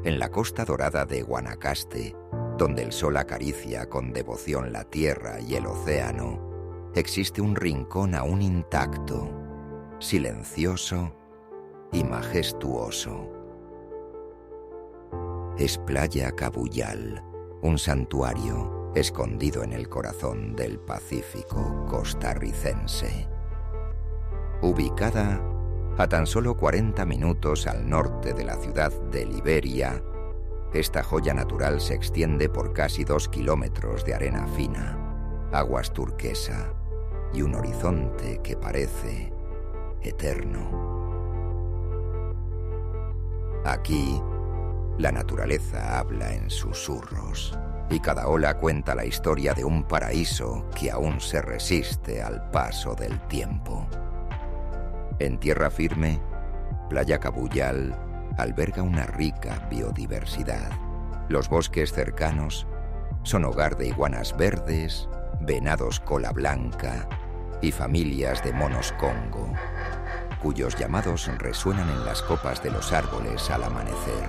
En la costa dorada de Guanacaste, donde el sol acaricia con devoción la tierra y el océano, existe un rincón aún intacto, silencioso y majestuoso. Es Playa Cabuyal, un santuario escondido en el corazón del Pacífico costarricense. Ubicada a tan solo 40 minutos al norte de la ciudad de Liberia, esta joya natural se extiende por casi 2 kilómetros de arena fina, aguas turquesa y un horizonte que parece eterno. Aquí, la naturaleza habla en susurros y cada ola cuenta la historia de un paraíso que aún se resiste al paso del tiempo. En tierra firme, Playa Cabuyal alberga una rica biodiversidad. Los bosques cercanos son hogar de iguanas verdes, venados cola blanca y familias de monos congo, cuyos llamados resuenan en las copas de los árboles al amanecer.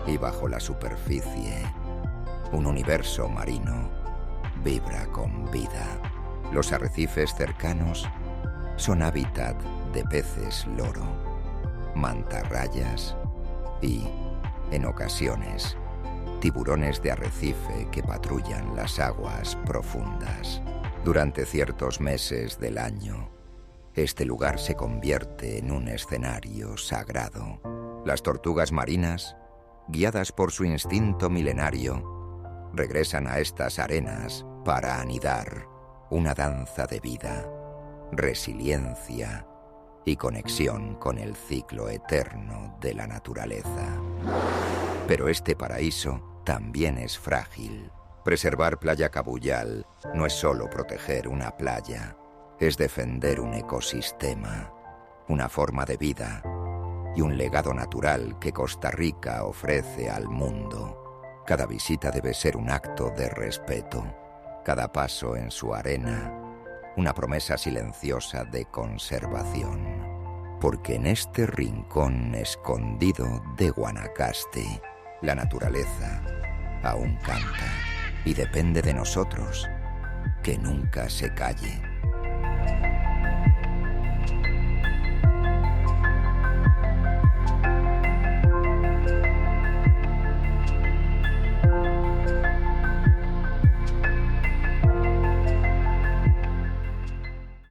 Y bajo la superficie, un universo marino vibra con vida. Los arrecifes cercanos son hábitat de peces loro, mantarrayas y, en ocasiones, tiburones de arrecife que patrullan las aguas profundas. Durante ciertos meses del año, este lugar se convierte en un escenario sagrado. Las tortugas marinas, guiadas por su instinto milenario, regresan a estas arenas para anidar. Una danza de vida, resiliencia y conexión con el ciclo eterno de la naturaleza. Pero este paraíso también es frágil. Preservar Playa Cabuyal no es solo proteger una playa, es defender un ecosistema, una forma de vida y un legado natural que Costa Rica ofrece al mundo. Cada visita debe ser un acto de respeto. Cada paso en su arena, una promesa silenciosa de conservación. Porque en este rincón escondido de Guanacaste, la naturaleza aún canta y depende de nosotros que nunca se calle.